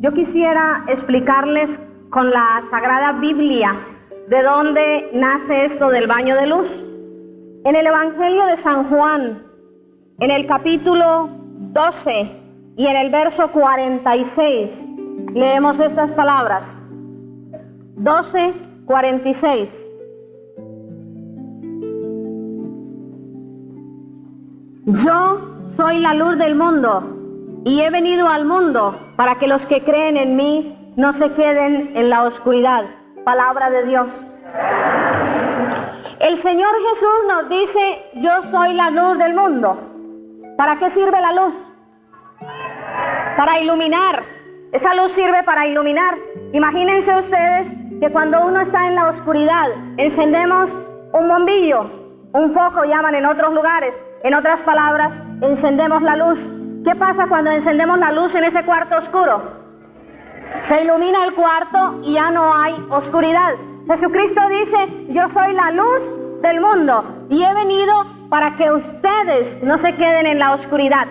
Yo quisiera explicarles con la Sagrada Biblia de dónde nace esto del baño de luz. En el Evangelio de San Juan, en el capítulo 12 y en el verso 46, leemos estas palabras. 12:46. Yo soy la luz del mundo y he venido al mundo para que los que creen en mí no se queden en la oscuridad. Palabra de Dios. El Señor Jesús nos dice: yo soy la luz del mundo. ¿Para qué sirve la luz? Para iluminar. Esa luz sirve para iluminar. Imagínense ustedes que cuando uno está en la oscuridad, encendemos un bombillo, un foco llaman en otros lugares. En otras palabras, encendemos la luz. ¿Qué pasa cuando encendemos la luz en ese cuarto oscuro? Se ilumina el cuarto y ya no hay oscuridad. Jesucristo dice: yo soy la luz del mundo y he venido para que ustedes no se queden en la oscuridad.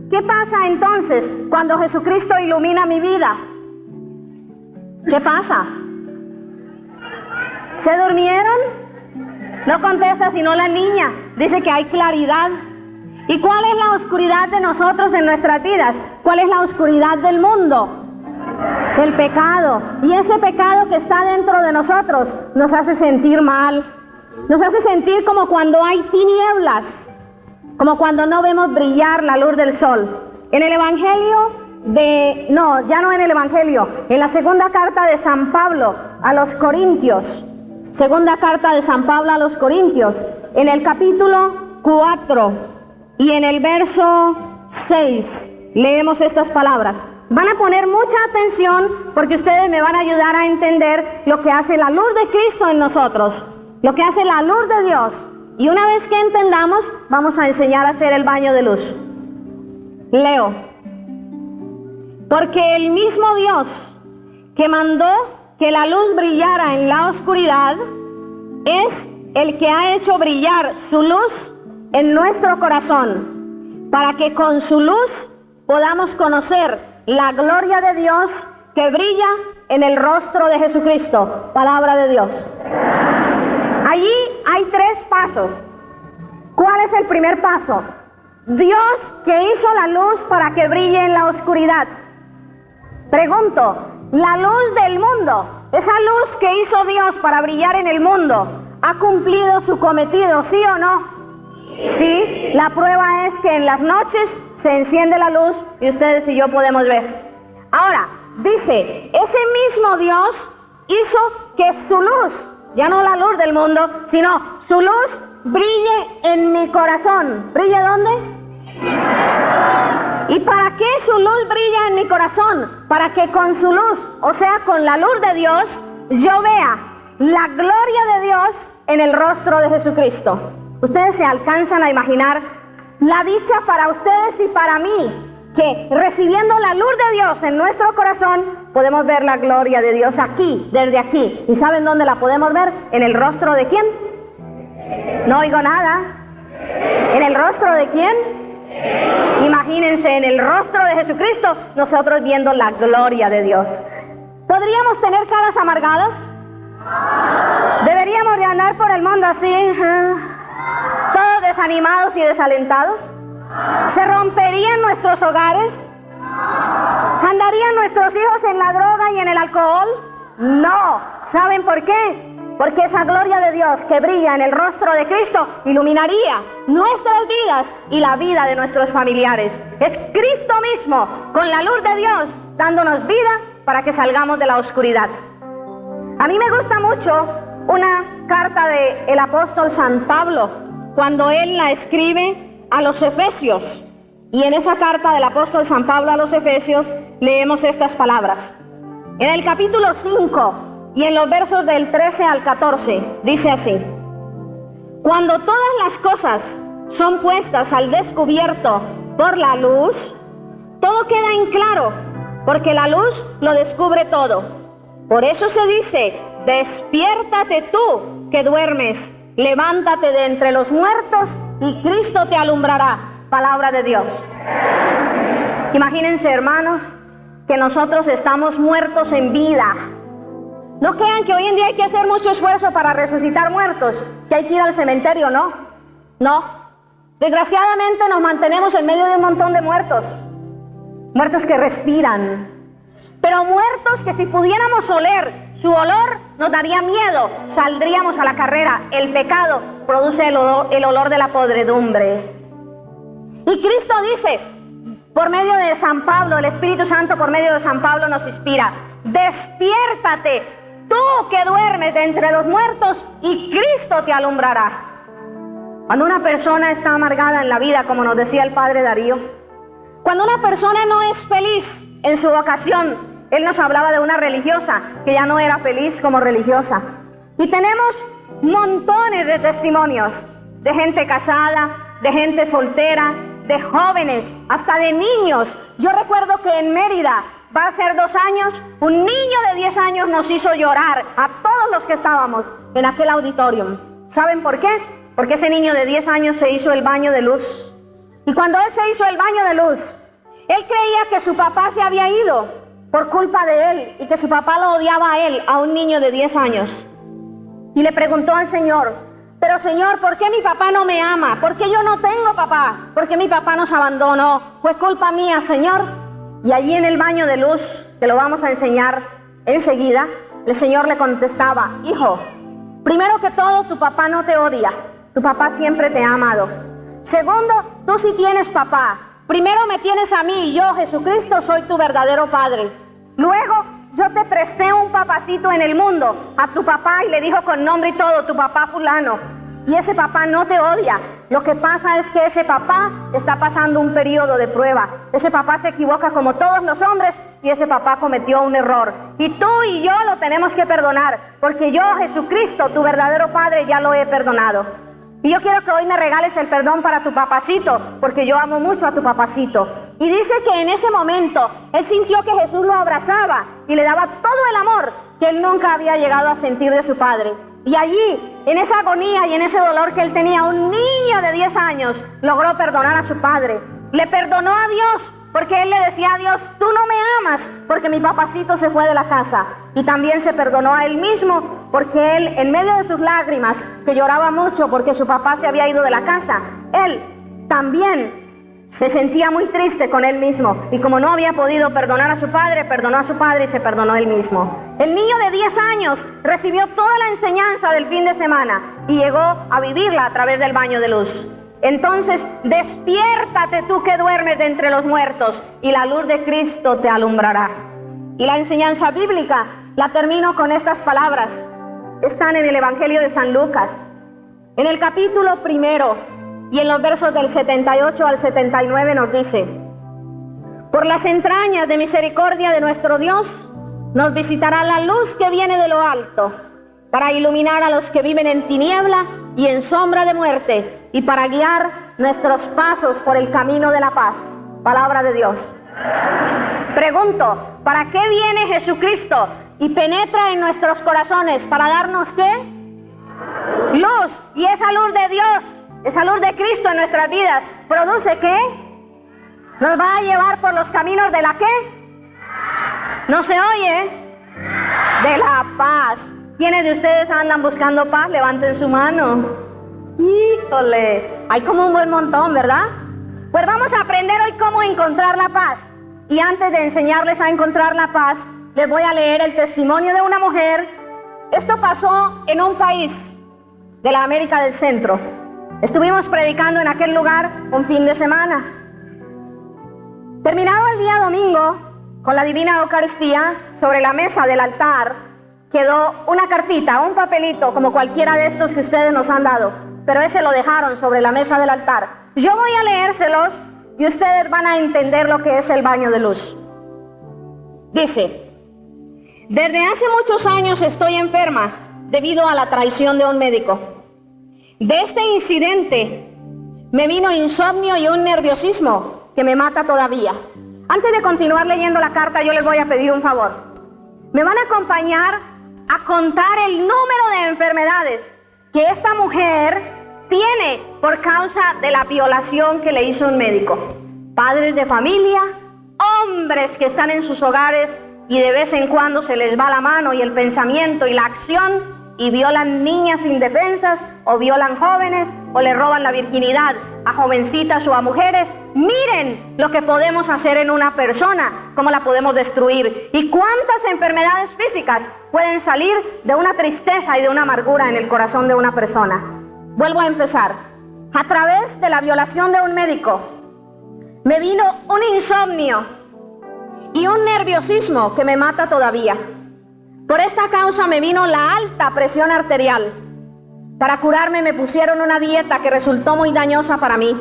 ¿Qué pasa entonces cuando Jesucristo ilumina mi vida? ¿Qué pasa? ¿Se durmieron? No contesta sino la niña. Dice que hay claridad. ¿Y cuál es la oscuridad de nosotros en nuestras vidas? ¿Cuál es la oscuridad del mundo? El pecado. Y ese pecado que está dentro de nosotros nos hace sentir mal. Nos hace sentir como cuando hay tinieblas, como cuando no vemos brillar la luz del sol. En el Evangelio en la segunda carta de San Pablo a los Corintios, segunda carta de San Pablo a los Corintios, en el capítulo 4 y en el verso 6, leemos estas palabras. Van a poner mucha atención porque ustedes me van a ayudar a entender lo que hace la luz de Cristo en nosotros, lo que hace la luz de Dios. Y una vez que entendamos, vamos a enseñar a hacer el baño de luz. Leo. Porque el mismo Dios que mandó que la luz brillara en la oscuridad es el que ha hecho brillar su luz en nuestro corazón, para que con su luz podamos conocer la gloria de Dios que brilla en el rostro de Jesucristo. Palabra de Dios. Allí hay 3 pasos. ¿Cuál es el primer paso? Dios que hizo la luz para que brille en la oscuridad. Pregunto, la luz del mundo, esa luz que hizo Dios para brillar en el mundo, ¿ha cumplido su cometido, sí o no? Sí, la prueba es que en las noches se enciende la luz y ustedes y yo podemos ver. Ahora, dice, ese mismo Dios hizo que su luz, ya no la luz del mundo, sino su luz brille en mi corazón. ¿Brille dónde? ¿Y para qué su luz brilla en mi corazón? Para que con su luz, o sea, con la luz de Dios, yo vea la gloria de Dios en el rostro de Jesucristo. Ustedes se alcanzan a imaginar la dicha para ustedes y para mí, que recibiendo la luz de Dios en nuestro corazón, podemos ver la gloria de Dios aquí, desde aquí. ¿Y saben dónde la podemos ver? ¿En el rostro de quién? No oigo nada. ¿En el rostro de quién? Imagínense, en el rostro de Jesucristo, nosotros viendo la gloria de Dios. ¿Podríamos tener caras amargadas? ¿Deberíamos de andar por el mundo así, todos desanimados y desalentados? ¿Se romperían nuestros hogares? ¿Andarían nuestros hijos en la droga y en el alcohol? No. ¿Saben por qué? Porque esa gloria de Dios que brilla en el rostro de Cristo iluminaría nuestras vidas y la vida de nuestros familiares. Es Cristo mismo, con la luz de Dios, dándonos vida para que salgamos de la oscuridad. A mí me gusta mucho una carta del apóstol San Pablo, cuando él la escribe a los Efesios. Y en esa carta del apóstol San Pablo a los Efesios leemos estas palabras. En el capítulo 5 y en los versos del 13 al 14, dice así: cuando todas las cosas son puestas al descubierto por la luz, todo queda en claro, porque la luz lo descubre todo. Por eso se dice: despiértate tú que duermes, levántate de entre los muertos y Cristo te alumbrará. Palabra de Dios. Imagínense, hermanos, que nosotros estamos muertos en vida. No crean que hoy en día hay que hacer mucho esfuerzo para resucitar muertos, que hay que ir al cementerio, ¿no? No. Desgraciadamente nos mantenemos en medio de un montón de muertos. Muertos que respiran. Pero muertos que si pudiéramos oler su olor nos daría miedo. Saldríamos a la carrera. El pecado produce el olor de la podredumbre. Y Cristo dice, por medio de San Pablo, el Espíritu Santo por medio de San Pablo nos inspira: despiértate, tú que duermes de entre los muertos, y Cristo te alumbrará. Cuando una persona está amargada en la vida, como nos decía el Padre Darío, cuando una persona no es feliz en su vocación, él nos hablaba de una religiosa que ya no era feliz como religiosa. Y tenemos montones de testimonios de gente casada, de gente soltera, de jóvenes, hasta de niños. Yo recuerdo que en Mérida, va a ser 2 años, un niño de 10 años nos hizo llorar a todos los que estábamos en aquel auditorium. ¿Saben por qué? Porque ese niño de 10 años se hizo el baño de luz. Y cuando él se hizo el baño de luz, él creía que su papá se había ido por culpa de él y que su papá lo odiaba a él, a un niño de 10 años. Y le preguntó al Señor: pero Señor, ¿por qué mi papá no me ama? ¿Por qué yo no tengo papá? ¿Por qué mi papá nos abandonó? ¿Fue culpa mía, Señor? Y allí en el baño de luz, que lo vamos a enseñar enseguida, el Señor le contestaba: hijo, primero que todo, tu papá no te odia. Tu papá siempre te ha amado. Segundo, tú sí tienes papá. Primero me tienes a mí, y yo, Jesucristo, soy tu verdadero padre. Luego, yo te presté un papacito en el mundo, a tu papá, y le dijo con nombre y todo: tu papá fulano. Y ese papá no te odia. Lo que pasa es que ese papá está pasando un periodo de prueba. Ese papá se equivoca como todos los hombres, y ese papá cometió un error. Y tú y yo lo tenemos que perdonar, porque yo, Jesucristo, tu verdadero padre, ya lo he perdonado. Y yo quiero que hoy me regales el perdón para tu papacito, porque yo amo mucho a tu papacito. Y dice que en ese momento él sintió que Jesús lo abrazaba y le daba todo el amor que él nunca había llegado a sentir de su padre. Y allí, en esa agonía y en ese dolor que él tenía, un niño de 10 años logró perdonar a su padre. Le perdonó a Dios, porque él le decía a Dios: tú no me amas porque mi papacito se fue de la casa. Y también se perdonó a él mismo, porque él, en medio de sus lágrimas, que lloraba mucho porque su papá se había ido de la casa, él también se sentía muy triste con él mismo. Y como no había podido perdonar a su padre, perdonó a su padre y se perdonó él mismo. El niño de 10 años recibió toda la enseñanza del fin de semana y llegó a vivirla a través del baño de luz. Entonces, despiértate tú que duermes de entre los muertos, y la luz de Cristo te alumbrará. Y la enseñanza bíblica la termino con estas palabras. Están en el Evangelio de San Lucas, en el capítulo 1, y en los versos del 78 al 79 nos dice: por las entrañas de misericordia de nuestro Dios nos visitará la luz que viene de lo alto, para iluminar a los que viven en tiniebla y en sombra de muerte, y para guiar nuestros pasos por el camino de la paz. Palabra de Dios. Pregunto, ¿para qué viene Jesucristo y penetra en nuestros corazones? ¿Para darnos qué? Luz. Y esa luz de Dios, esa luz de Cristo en nuestras vidas, ¿produce qué? Nos va a llevar por los caminos de la ¿qué? ¿No se oye? De la paz. ¿Quiénes de ustedes andan buscando paz? Levanten su mano. Híjole, hay como un buen montón, ¿verdad? Pues vamos a aprender hoy cómo encontrar la paz. Y antes de enseñarles a encontrar la paz, les voy a leer el testimonio de una mujer. Esto pasó en un país de la América del Centro. Estuvimos predicando en aquel lugar un fin de semana. Terminado el día domingo, con la Divina Eucaristía, sobre la mesa del altar quedó una cartita, un papelito, como cualquiera de estos que ustedes nos han dado, pero ese lo dejaron sobre la mesa del altar. Yo voy a leérselos y ustedes van a entender lo que es el baño de luz. Dice: desde hace muchos años estoy enferma debido a la traición de un médico. De este incidente me vino insomnio y un nerviosismo que me mata todavía. Antes de continuar leyendo la carta, yo les voy a pedir un favor. Me van a acompañar a contar el número de enfermedades que esta mujer tiene por causa de la violación que le hizo un médico. Padres de familia, hombres que están en sus hogares y de vez en cuando se les va la mano y el pensamiento y la acción y violan niñas indefensas o violan jóvenes o le roban la virginidad a jovencitas o a mujeres. Miren lo que podemos hacer en una persona, cómo la podemos destruir y cuántas enfermedades físicas pueden salir de una tristeza y de una amargura en el corazón de una persona. Vuelvo a empezar. A través de la violación de un médico me vino un insomnio y un nerviosismo que me mata todavía. Por esta causa me vino la alta presión arterial. Para curarme me pusieron una dieta que resultó muy dañosa para mí.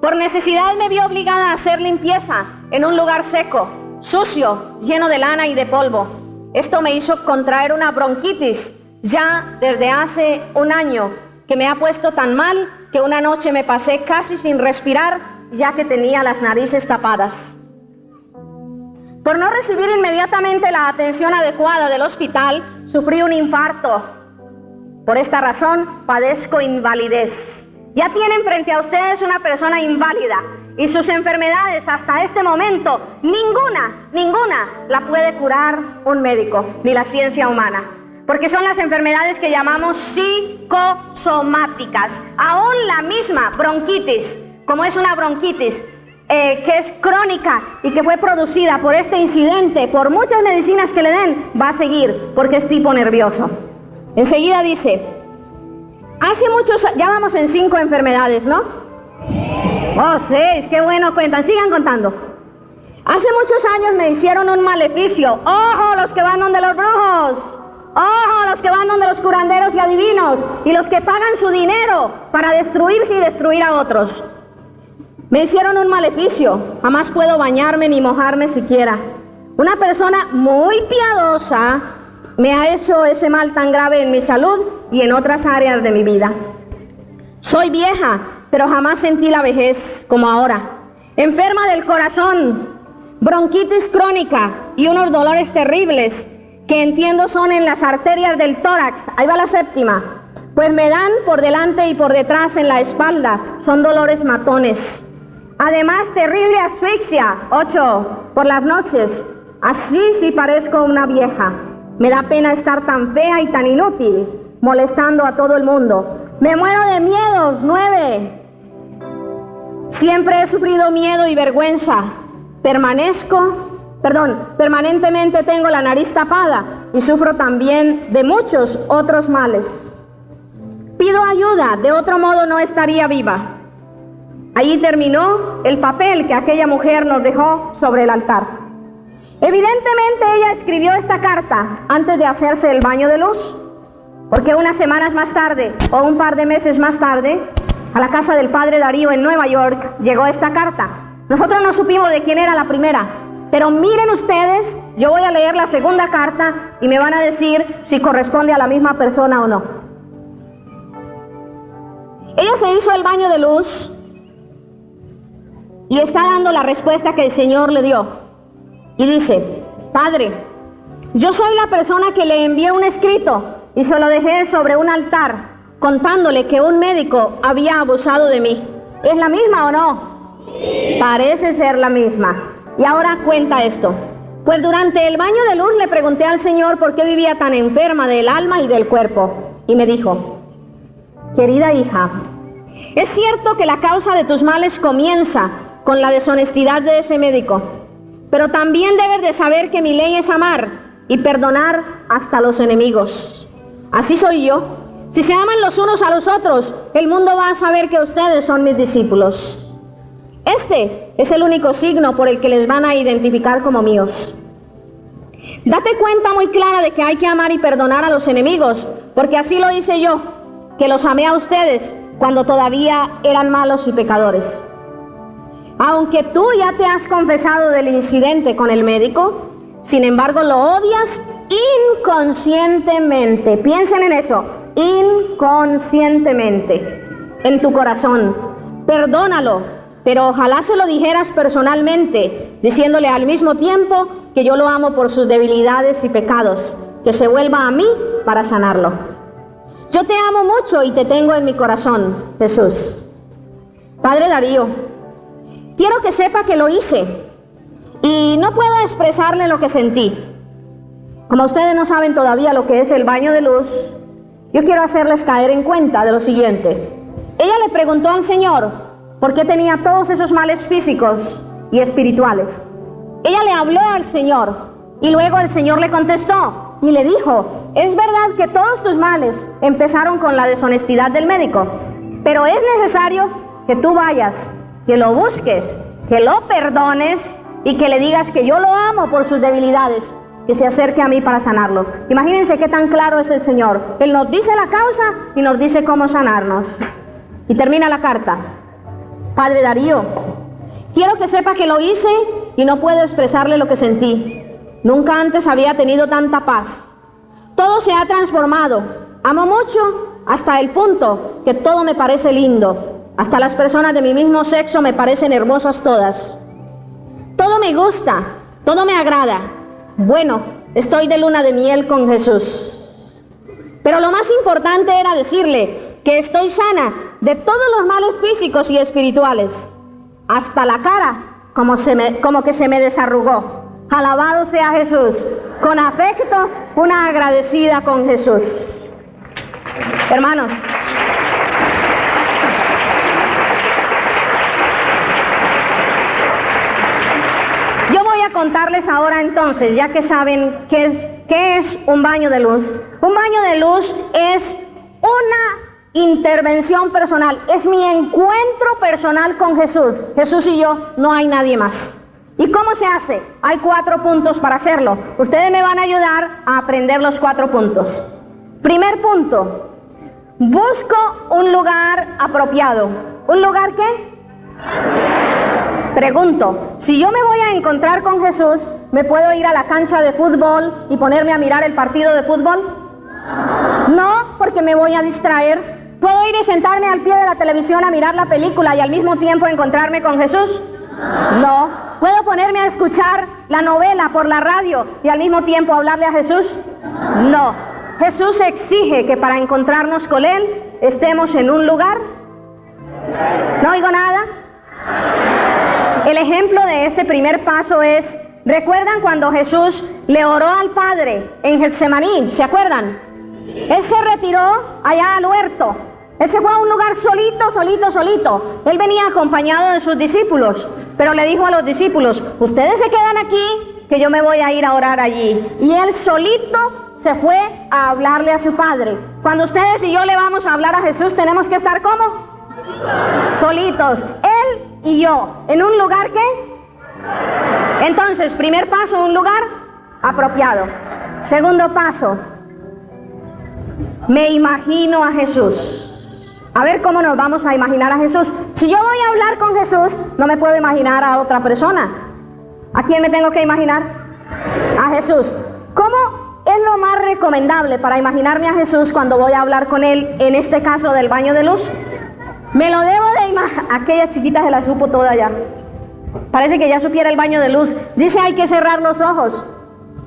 Por necesidad me vi obligada a hacer limpieza en un lugar seco, sucio, lleno de lana y de polvo. Esto me hizo contraer una bronquitis ya desde hace un año, que me ha puesto tan mal que una noche me pasé casi sin respirar, ya que tenía las narices tapadas. Por no recibir inmediatamente la atención adecuada del hospital, sufrí un infarto. Por esta razón, padezco invalidez. Ya tienen frente a ustedes una persona inválida y sus enfermedades hasta este momento, ninguna la puede curar un médico, ni la ciencia humana. Porque son las enfermedades que llamamos psicosomáticas. Aún la misma bronquitis, como es una bronquitis, que es crónica y que fue producida por este incidente, por muchas medicinas que le den, va a seguir porque es tipo nervioso. Enseguida dice, ya vamos en 5 enfermedades, ¿no? Oh, 6, qué bueno cuentan, sigan contando. Hace muchos años me hicieron un maleficio. ¡Ojo los que van donde los brujos! ¡Ojo los que van donde los curanderos y adivinos! Y los que pagan su dinero para destruirse y destruir a otros. Me hicieron un maleficio, jamás puedo bañarme ni mojarme siquiera. Una persona muy piadosa me ha hecho ese mal tan grave en mi salud y en otras áreas de mi vida. Soy vieja, pero jamás sentí la vejez como ahora. Enferma del corazón, bronquitis crónica y unos dolores terribles que entiendo son en las arterias del tórax. Ahí va la 7ª. Pues me dan por delante y por detrás en la espalda. Son dolores matones. Además, terrible asfixia, 8, por las noches. Así sí parezco una vieja. Me da pena estar tan fea y tan inútil, molestando a todo el mundo. Me muero de miedos, 9. Siempre he sufrido miedo y vergüenza. Permanentemente tengo la nariz tapada y sufro también de muchos otros males. Pido ayuda, de otro modo no estaría viva. Allí terminó el papel que aquella mujer nos dejó sobre el altar. Evidentemente ella escribió esta carta antes de hacerse el baño de luz, porque unas semanas más tarde o un par de meses más tarde, a la casa del padre Darío en Nueva York llegó esta carta. Nosotros no supimos de quién era la primera, pero miren ustedes, yo voy a leer la 2ª carta y me van a decir si corresponde a la misma persona o no. Ella se hizo el baño de luz y está dando la respuesta que el Señor le dio. Y dice, Padre, yo soy la persona que le envié un escrito y se lo dejé sobre un altar, contándole que un médico había abusado de mí. ¿Es la misma o no? Parece ser la misma. Y ahora cuenta esto. Pues durante el baño de luz le pregunté al Señor por qué vivía tan enferma del alma y del cuerpo. Y me dijo, querida hija, es cierto que la causa de tus males comienza con la deshonestidad de ese médico, pero también debes de saber que mi ley es amar y perdonar hasta los enemigos. Así soy yo. Si se aman los unos a los otros, el mundo va a saber que ustedes son mis discípulos. Este es el único signo por el que les van a identificar como míos. Date cuenta muy clara de que hay que amar y perdonar a los enemigos, porque así lo hice yo, que los amé a ustedes cuando todavía eran malos y pecadores. Aunque tú ya te has confesado del incidente con el médico, sin embargo lo odias inconscientemente. Piensen en eso, inconscientemente, en tu corazón. Perdónalo, pero ojalá se lo dijeras personalmente, diciéndole al mismo tiempo que yo lo amo por sus debilidades y pecados, que se vuelva a mí para sanarlo. Yo te amo mucho y te tengo en mi corazón, Jesús. Padre Darío, quiero que sepa que lo hice, y no puedo expresarle lo que sentí. Como ustedes no saben todavía lo que es el baño de luz, yo quiero hacerles caer en cuenta de lo siguiente. Ella le preguntó al Señor por qué tenía todos esos males físicos y espirituales. Ella le habló al Señor y luego el Señor le contestó y le dijo: es verdad que todos tus males empezaron con la deshonestidad del médico, pero es necesario que tú vayas, que lo busques, que lo perdones y que le digas que yo lo amo por sus debilidades, que se acerque a mí para sanarlo. Imagínense qué tan claro es el Señor. Él nos dice la causa y nos dice cómo sanarnos. Y termina la carta: Padre Darío, quiero que sepa que lo hice y no puedo expresarle lo que sentí. Nunca antes había tenido tanta paz. Todo se ha transformado. Amo mucho hasta el punto que todo me parece lindo. Hasta las personas de mi mismo sexo me parecen hermosas todas. Todo me gusta, todo me agrada. Bueno, estoy de luna de miel con Jesús. Pero lo más importante era decirle que estoy sana de todos los males físicos y espirituales. Hasta la cara, como que se me desarrugó. Alabado sea Jesús. Con afecto, una agradecida con Jesús. Hermanos, yo voy a contarles ahora entonces, ya que saben qué es un baño de luz. Un baño de luz es una intervención personal, es mi encuentro personal con Jesús. Jesús y yo, no hay nadie más. ¿Y cómo se hace? Hay 4 puntos para hacerlo. Ustedes me van a ayudar a aprender los 4 puntos. Primer punto: busco un lugar apropiado. ¿Un lugar qué? Pregunto, si yo me voy a encontrar con Jesús, ¿me puedo ir a la cancha de fútbol y ponerme a mirar el partido de fútbol? No, porque me voy a distraer. ¿Puedo ir y sentarme al pie de la televisión a mirar la película y al mismo tiempo encontrarme con Jesús? No. ¿Puedo ponerme a escuchar la novela por la radio y al mismo tiempo hablarle a Jesús? No. Jesús exige que para encontrarnos con Él estemos en un lugar. ¿No oigo nada? El ejemplo de ese primer paso es, ¿recuerdan cuando Jesús le oró al Padre en Getsemaní? ¿Se acuerdan? Él se retiró allá al huerto. Él se fue a un lugar solito. Él venía acompañado de sus discípulos, pero le dijo a los discípulos: ustedes se quedan aquí, que yo me voy a ir a orar allí. Y él solito se fue a hablarle a su Padre. Cuando ustedes y yo le vamos a hablar a Jesús, tenemos que estar ¿cómo? Solitos, Él y yo, ¿en un lugar qué? Entonces, primer paso, un lugar apropiado. Segundo paso, me imagino a Jesús. A ver cómo nos vamos a imaginar a Jesús. Si yo voy a hablar con Jesús, no me puedo imaginar a otra persona. ¿A quién me tengo que imaginar? A Jesús. ¿Cómo es lo más recomendable para imaginarme a Jesús cuando voy a hablar con Él, en este caso del baño de luz? Me lo debo de imaginar. Aquella chiquita se la supo toda ya. Parece que ya supiera el baño de luz. Dice: hay que cerrar los ojos.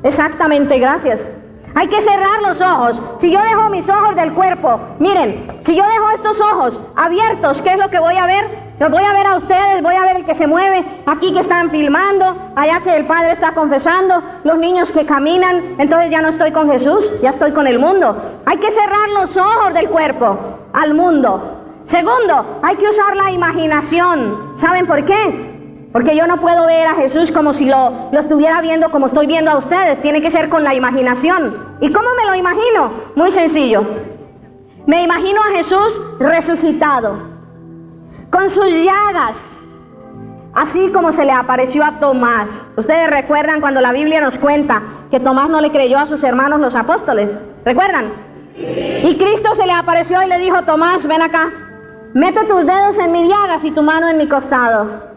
Exactamente, gracias. Hay que cerrar los ojos. Si yo dejo mis ojos del cuerpo, miren, si yo dejo estos ojos abiertos, ¿qué es lo que voy a ver? Los voy a ver a ustedes, voy a ver el que se mueve, aquí que están filmando, allá que el Padre está confesando, los niños que caminan. Entonces ya no estoy con Jesús, ya estoy con el mundo. Hay que cerrar los ojos del cuerpo al mundo. Segundo, hay que usar la imaginación. ¿Saben por qué? Porque yo no puedo ver a Jesús como si lo estuviera viendo como estoy viendo a ustedes. Tiene que ser con la imaginación. ¿Y cómo me lo imagino? Muy sencillo. Me imagino a Jesús resucitado, con sus llagas, así como se le apareció a Tomás. Ustedes recuerdan cuando la Biblia nos cuenta que Tomás no le creyó a sus hermanos los apóstoles. ¿Recuerdan? Y Cristo se le apareció y le dijo: Tomás, ven acá, mete tus dedos en mis llagas y tu mano en mi costado.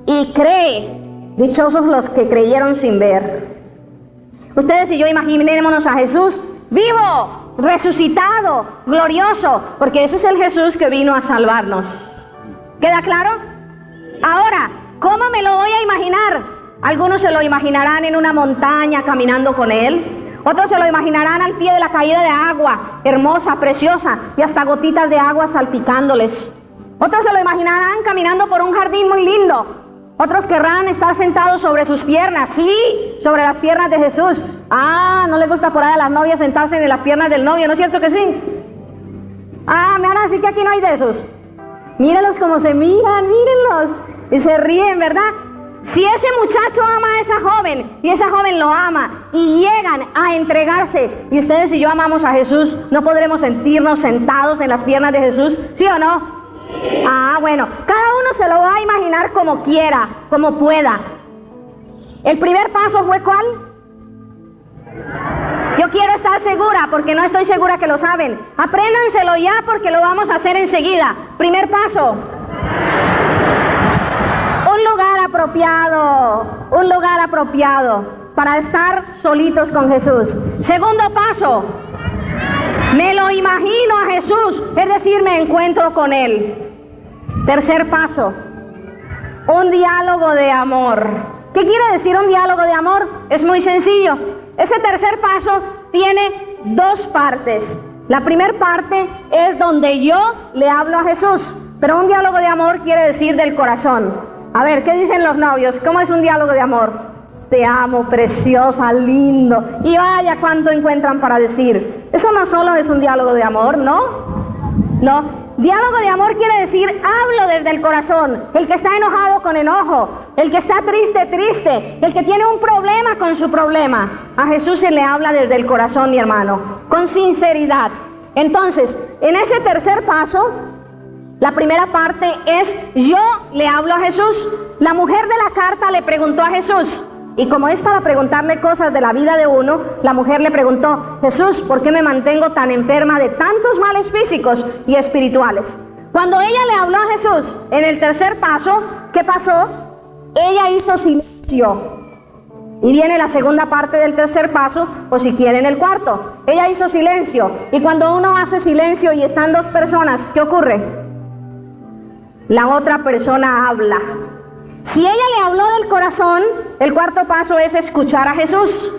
Y cree, dichosos los que creyeron sin ver. Ustedes y yo imaginémonos a Jesús vivo, resucitado, glorioso, porque ese es el Jesús que vino a salvarnos. ¿Queda claro? Ahora, ¿cómo me lo voy a imaginar? Algunos se lo imaginarán en una montaña caminando con Él. Otros se lo imaginarán al pie de la caída de agua, hermosa, preciosa, y hasta gotitas de agua salpicándoles. Otros se lo imaginarán caminando por un jardín muy lindo. Otros querrán estar sentados sobre sus piernas, sí, sobre las piernas de Jesús. Ah, no les gusta por ahí a las novias sentarse en las piernas del novio, ¿no es cierto que sí? Ah, me van a decir que aquí no hay de esos. Mírenlos como se miran, mírenlos. Y se ríen, ¿verdad? Si ese muchacho ama a esa joven y esa joven lo ama y llegan a entregarse, y ustedes y yo amamos a Jesús, ¿no podremos sentirnos sentados en las piernas de Jesús? ¿Sí o no? Ah, bueno, cada uno se lo va a imaginar como quiera, como pueda. El primer paso fue ¿cuál? Yo quiero estar segura porque no estoy segura que lo saben. Apréndanselo ya porque lo vamos a hacer enseguida. Primer paso. Un lugar apropiado para estar solitos con Jesús. Segundo paso, me lo imagino a Jesús, es decir, me encuentro con Él. Tercer paso, un diálogo de amor. ¿Qué quiere decir un diálogo de amor? Es muy sencillo. Ese tercer paso tiene dos partes. La primera parte es donde yo le hablo a Jesús, pero un diálogo de amor quiere decir del corazón. A ver, ¿qué dicen los novios? ¿Cómo es un diálogo de amor? Te amo, preciosa, lindo. Y vaya cuánto encuentran para decir. Eso no solo es un diálogo de amor, ¿no? No. Diálogo de amor quiere decir, hablo desde el corazón. El que está enojado con enojo. El que está triste, triste. El que tiene un problema con su problema. A Jesús se le habla desde el corazón, mi hermano. Con sinceridad. Entonces, en ese tercer paso, la primera parte es, yo le hablo a Jesús. La mujer de la carta le preguntó a Jesús, y como es para preguntarle cosas de la vida de uno, la mujer le preguntó, Jesús, ¿por qué me mantengo tan enferma de tantos males físicos y espirituales? Cuando ella le habló a Jesús, en el tercer paso, ¿qué pasó? Ella hizo silencio. Y viene la segunda parte del tercer paso, o si quieren el cuarto. Ella hizo silencio, y cuando uno hace silencio y están dos personas, ¿qué ocurre? La otra persona habla. Si ella le habló del corazón, el cuarto paso es escuchar a Jesús.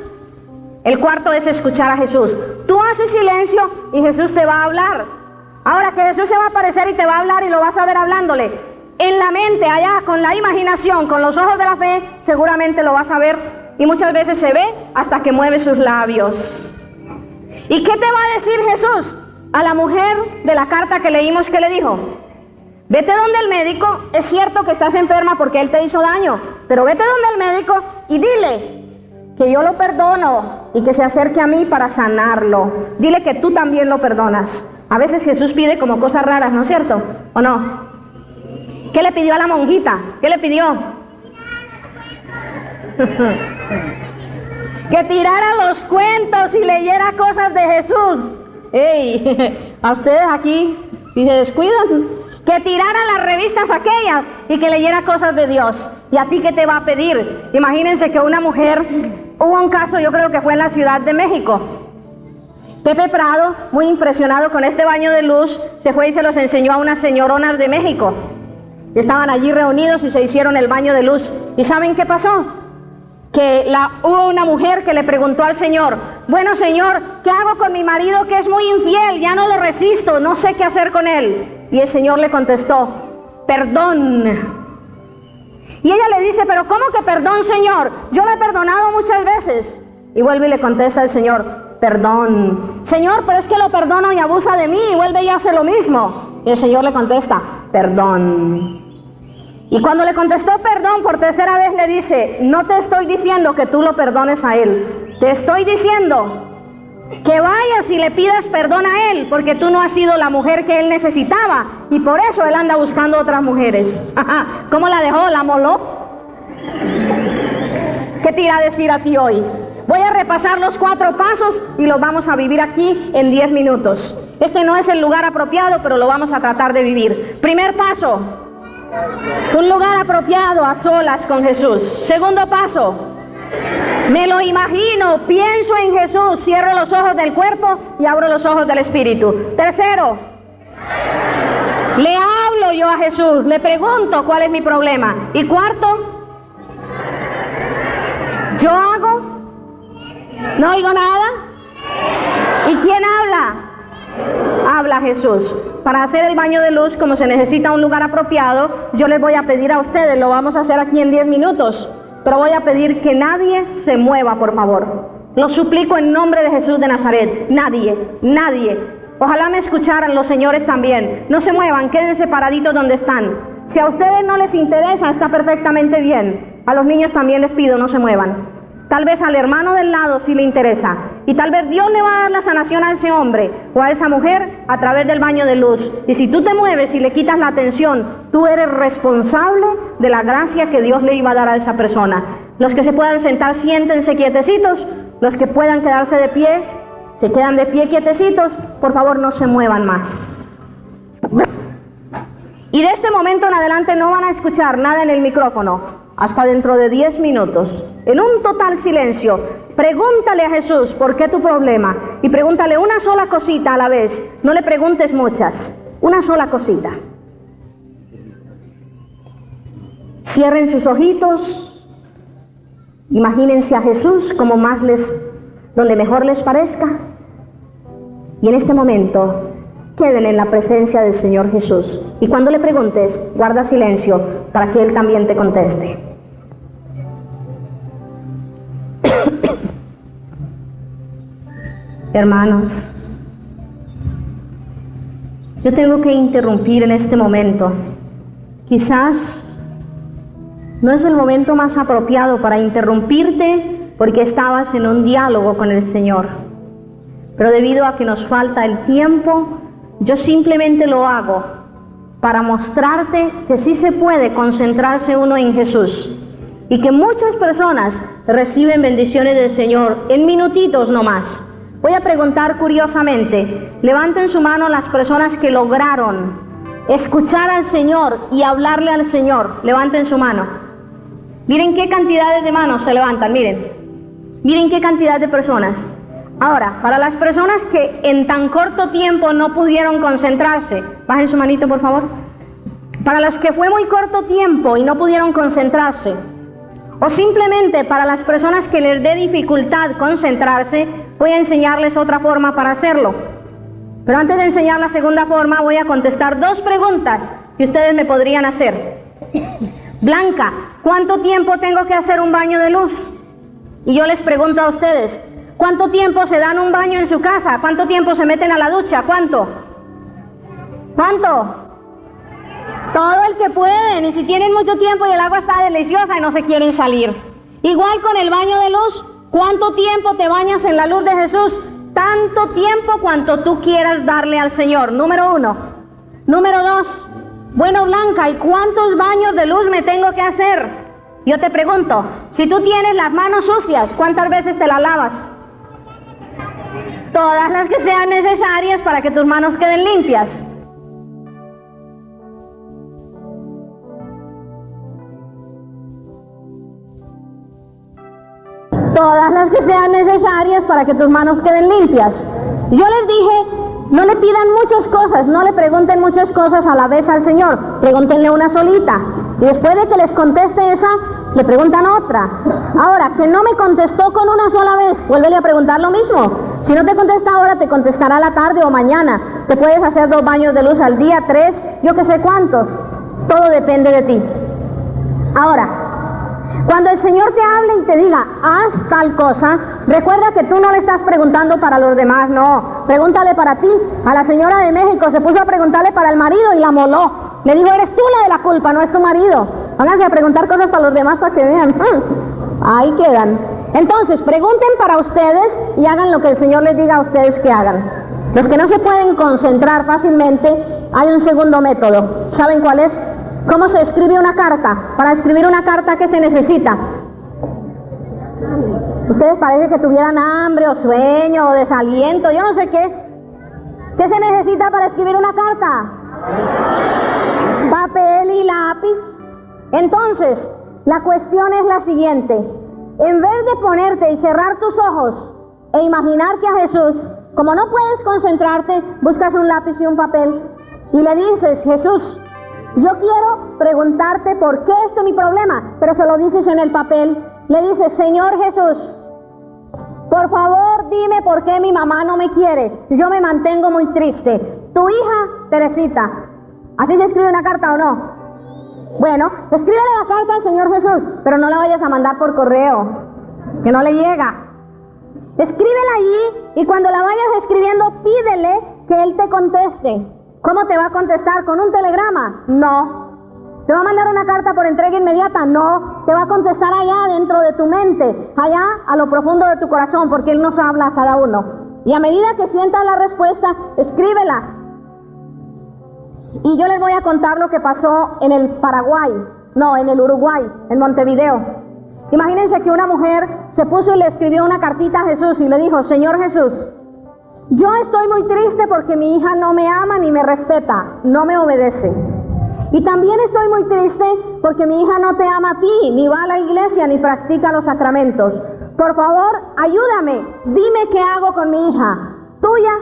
El cuarto es escuchar a Jesús. Tú haces silencio y Jesús te va a hablar. Ahora que Jesús se va a aparecer y te va a hablar y lo vas a ver hablándole. En la mente, allá, con la imaginación, con los ojos de la fe, seguramente lo vas a ver. Y muchas veces se ve hasta que mueve sus labios. ¿Y qué te va a decir Jesús? A la mujer de la carta que leímos, ¿qué le dijo? Vete donde el médico, es cierto que estás enferma porque él te hizo daño, pero vete donde el médico y dile que yo lo perdono y que se acerque a mí para sanarlo. Dile que tú también lo perdonas. A veces Jesús pide como cosas raras, ¿no es cierto? ¿O no? ¿Qué le pidió a la monjita? ¿Qué le pidió? Que tirara los cuentos y leyera cosas de Jesús. ¡Ey! A ustedes aquí, si se descuidan, que tirara las revistas aquellas y que leyera cosas de Dios. ¿Y a ti qué te va a pedir? Imagínense que una mujer, hubo un caso, yo creo que fue en la Ciudad de México. Pepe Prado, muy impresionado con este baño de luz, se fue y se los enseñó a unas señoronas de México. Estaban allí reunidos y se hicieron el baño de luz. ¿Y saben qué pasó? Que hubo una mujer que le preguntó al Señor, bueno Señor, ¿qué hago con mi marido que es muy infiel? Ya no lo resisto, no sé qué hacer con él. Y el Señor le contestó, perdón. Y ella le dice, pero ¿cómo que perdón, Señor? Yo lo he perdonado muchas veces. Y vuelve y le contesta el Señor, perdón. Señor, pero es que lo perdono y abusa de mí y vuelve y hace lo mismo. Y el Señor le contesta, perdón. Y cuando le contestó perdón por tercera vez le dice, no te estoy diciendo que tú lo perdones a él, te estoy diciendo que vayas y le pidas perdón a él, porque tú no has sido la mujer que él necesitaba y por eso él anda buscando otras mujeres. ¿Cómo la dejó? ¿La moló? ¿Qué te irá a decir a ti hoy? Voy a repasar los 4 pasos y los vamos a vivir aquí en 10 minutos. Este no es el lugar apropiado, pero lo vamos a tratar de vivir. Primer paso, un lugar apropiado a solas con Jesús. Segundo paso, me lo imagino, pienso en Jesús, cierro los ojos del cuerpo y abro los ojos del espíritu. Tercero, le hablo yo a Jesús, le pregunto cuál es mi problema. Y cuarto, yo hago, no oigo nada. ¿Y quién habla? habla Jesús. Para hacer el baño de luz, como se necesita un lugar apropiado, yo les voy a pedir a ustedes, lo vamos a hacer aquí en 10 minutos, pero voy a pedir que nadie se mueva, por favor. Lo suplico en nombre de Jesús de Nazaret. Nadie. Ojalá me escucharan los señores también. No se muevan, quédense paraditos donde están. Si a ustedes no les interesa, está perfectamente bien. A los niños también les pido, no se muevan. Tal vez al hermano del lado sí le interesa. Y tal vez Dios le va a dar la sanación a ese hombre o a esa mujer a través del baño de luz. Y si tú te mueves y le quitas la atención, tú eres responsable de la gracia que Dios le iba a dar a esa persona. Los que se puedan sentar, siéntense quietecitos. Los que puedan quedarse de pie, se quedan de pie quietecitos. Por favor, no se muevan más. Y de este momento en adelante no van a escuchar nada en el micrófono hasta dentro de 10 minutos, en un total silencio. Pregúntale a Jesús por qué tu problema y pregúntale una sola cosita a la vez. No le preguntes muchas, una sola cosita. Cierren sus ojitos, imagínense a Jesús como donde mejor les parezca, y en este momento queden en la presencia del Señor Jesús. Y cuando le preguntes, guarda silencio para que Él también te conteste. Hermanos, yo tengo que interrumpir en este momento. Quizás no es el momento más apropiado para interrumpirte porque estabas en un diálogo con el Señor. Pero debido a que nos falta el tiempo, yo simplemente lo hago para mostrarte que sí se puede concentrarse uno en Jesús y que muchas personas reciben bendiciones del Señor en minutitos nomás. Voy a preguntar curiosamente, levanten su mano las personas que lograron escuchar al Señor y hablarle al Señor. Levanten su mano. Miren qué cantidades de manos se levantan, miren qué cantidad de personas. Ahora, para las personas que en tan corto tiempo no pudieron concentrarse, bajen su manito por favor. Para los que fue muy corto tiempo y no pudieron concentrarse, o simplemente para las personas que les dé dificultad concentrarse, voy a enseñarles otra forma para hacerlo. Pero antes de enseñar la segunda forma, voy a contestar 2 preguntas que ustedes me podrían hacer. Blanca, ¿cuánto tiempo tengo que hacer un baño de luz? Y yo les pregunto a ustedes, ¿cuánto tiempo se dan un baño en su casa? ¿Cuánto tiempo se meten a la ducha? ¿Cuánto? Todo el que pueden, y si tienen mucho tiempo y el agua está deliciosa y no se quieren salir. Igual con el baño de luz, ¿cuánto tiempo te bañas en la luz de Jesús? Tanto tiempo cuanto tú quieras darle al Señor, número 1. Número 2, bueno Blanca, ¿y cuántos baños de luz me tengo que hacer? Yo te pregunto, si tú tienes las manos sucias, ¿cuántas veces te las lavas? Todas las que sean necesarias para que tus manos queden limpias. Todas las que sean necesarias para que tus manos queden limpias. Yo les dije, no le pidan muchas cosas, no le pregunten muchas cosas a la vez al Señor, pregúntenle una solita. Y después de que les conteste esa, le preguntan otra. Ahora, que no me contestó con una sola vez, vuélvele a preguntar lo mismo. Si no te contesta ahora, te contestará a la tarde o mañana. Te puedes hacer 2 baños de luz al día, 3, yo que sé cuántos. Todo depende de ti. Ahora, cuando el Señor te hable y te diga, haz tal cosa, recuerda que tú no le estás preguntando para los demás, no. Pregúntale para ti. A la señora de México se puso a preguntarle para el marido y la moló. Le dijo, eres tú la de la culpa, no es tu marido. Háganse a preguntar cosas para los demás para que vean. Ahí quedan. Entonces, pregunten para ustedes y hagan lo que el Señor les diga a ustedes que hagan. Los que no se pueden concentrar fácilmente, hay un segundo método. ¿Saben cuál es? ¿Cómo se escribe una carta? Para escribir una carta, ¿qué se necesita? Ustedes parece que tuvieran hambre o sueño o desaliento, yo no sé qué. ¿Qué se necesita para escribir una carta? Papel y lápiz. Entonces, la cuestión es la siguiente. En vez de ponerte y cerrar tus ojos e imaginar que a Jesús, como no puedes concentrarte, buscas un lápiz y un papel y le dices, Jesús, yo quiero preguntarte por qué este es mi problema, pero se lo dices en el papel. Le dices, Señor Jesús, por favor dime por qué mi mamá no me quiere. Yo me mantengo muy triste. tu hija Teresita. ¿Así se escribe una carta o no? Bueno, escríbele la carta al Señor Jesús, pero no la vayas a mandar por correo, que no le llega. Escríbela allí y cuando la vayas escribiendo, pídele que Él te conteste. ¿Cómo te va a contestar? ¿Con un telegrama? No. ¿Te va a mandar una carta por entrega inmediata? No. Te va a contestar allá dentro de tu mente, allá a lo profundo de tu corazón, porque Él nos habla a cada uno. Y a medida que sientas la respuesta, escríbela. Y yo les voy a contar lo que pasó en el en el Uruguay, en Montevideo. Imagínense que una mujer se puso y le escribió una cartita a Jesús y le dijo: Señor Jesús, yo estoy muy triste porque mi hija no me ama ni me respeta, no me obedece. Y también estoy muy triste porque mi hija no te ama a ti, ni va a la iglesia, ni practica los sacramentos. Por favor, ayúdame, dime qué hago con mi hija. Tuya,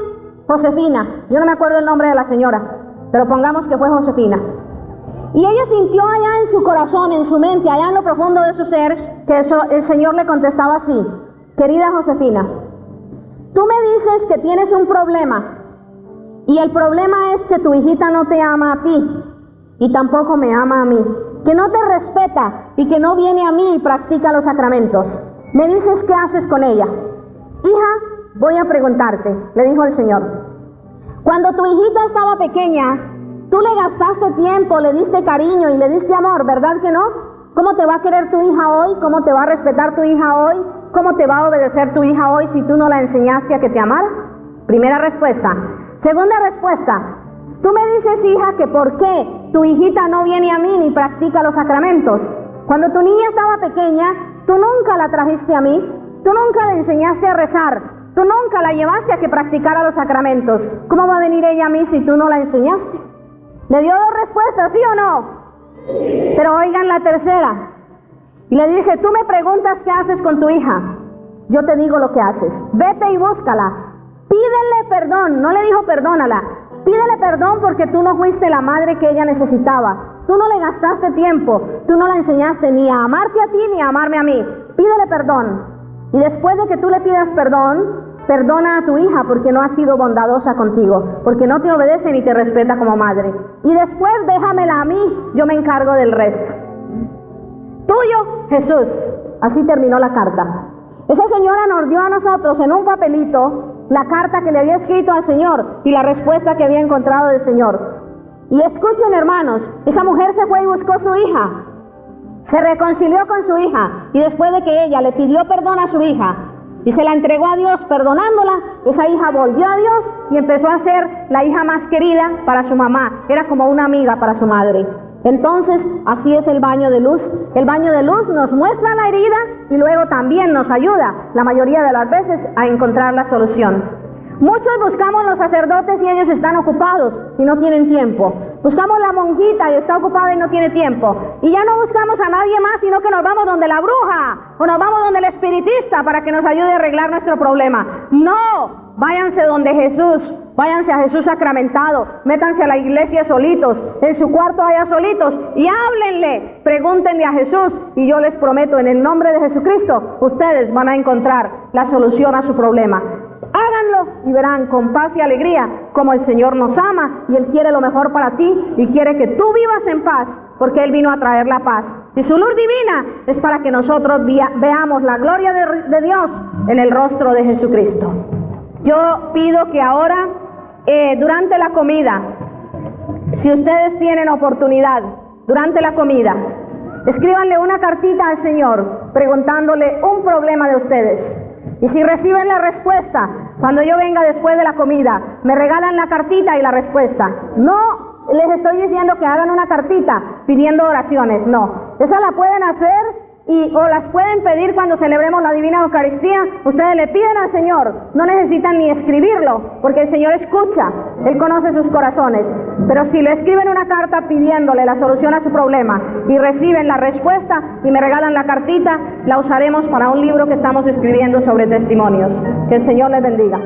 Josefina. Yo no me acuerdo el nombre de la señora, pero pongamos que fue Josefina. Y ella sintió allá en su corazón, en su mente, allá en lo profundo de su ser, que el Señor le contestaba así: querida Josefina, tú me dices que tienes un problema, y el problema es que tu hijita no te ama a ti, y tampoco me ama a mí, que no te respeta, y que no viene a mí y practica los sacramentos. Me dices qué haces con ella. Hija, voy a preguntarte, le dijo el Señor. Cuando tu hijita estaba pequeña, tú le gastaste tiempo, le diste cariño y le diste amor, ¿verdad que no? ¿Cómo te va a querer tu hija hoy? ¿Cómo te va a respetar tu hija hoy? ¿Cómo te va a obedecer tu hija hoy si tú no la enseñaste a que te amara? Primera respuesta. Segunda respuesta. Tú me dices, hija, que por qué tu hijita no viene a mí ni practica los sacramentos. Cuando tu niña estaba pequeña, tú nunca la trajiste a mí, tú nunca le enseñaste a rezar, tú nunca la llevaste a que practicara los sacramentos. ¿Cómo va a venir ella a mí si tú no la enseñaste? Le dio dos respuestas, ¿sí o no? Pero oigan la tercera. Y le dice: tú me preguntas qué haces con tu hija, yo te digo lo que haces. Vete y búscala, pídele perdón. No le dijo perdónala, pídele perdón porque tú no fuiste la madre que ella necesitaba. Tú no le gastaste tiempo, tú no la enseñaste ni a amarte a ti ni a amarme a mí. Pídele perdón. Y después de que tú le pidas perdón, perdona a tu hija porque no ha sido bondadosa contigo, porque no te obedece ni te respeta como madre. Y después déjamela a mí, yo me encargo del resto. Tuyo, Jesús. Así terminó la carta. Esa señora nos dio a nosotros en un papelito la carta que le había escrito al Señor y la respuesta que había encontrado del Señor. Y escuchen, hermanos, esa mujer se fue y buscó su hija, se reconcilió con su hija, y después de que ella le pidió perdón a su hija y se la entregó a Dios perdonándola, esa hija volvió a Dios y empezó a ser la hija más querida para su mamá. Era como una amiga para su madre. Entonces, así es el baño de luz. El baño de luz nos muestra la herida y luego también nos ayuda, la mayoría de las veces, a encontrar la solución. Muchos buscamos los sacerdotes y ellos están ocupados y no tienen tiempo. Buscamos la monjita y está ocupada y no tiene tiempo. Y ya no buscamos a nadie más, sino que nos vamos donde la bruja o nos vamos donde el espiritista para que nos ayude a arreglar nuestro problema. No, váyanse donde Jesús, váyanse a Jesús sacramentado, métanse a la iglesia solitos, en su cuarto allá solitos y háblenle, pregúntenle a Jesús y yo les prometo en el nombre de Jesucristo, ustedes van a encontrar la solución a su problema. Háganlo y verán con paz y alegría como el Señor nos ama y Él quiere lo mejor para ti y quiere que tú vivas en paz porque Él vino a traer la paz. Y su luz divina es para que nosotros veamos la gloria de Dios en el rostro de Jesucristo. Yo pido que ahora, durante la comida, si ustedes tienen oportunidad, durante la comida, escríbanle una cartita al Señor preguntándole un problema de ustedes. Y si reciben la respuesta, cuando yo venga después de la comida, me regalan la cartita y la respuesta. No les estoy diciendo que hagan una cartita pidiendo oraciones, no. Esa la pueden hacer o las pueden pedir cuando celebremos la Divina Eucaristía. Ustedes le piden al Señor, no necesitan ni escribirlo, porque el Señor escucha, Él conoce sus corazones. Pero si le escriben una carta pidiéndole la solución a su problema y reciben la respuesta y me regalan la cartita, la usaremos para un libro que estamos escribiendo sobre testimonios. Que el Señor les bendiga.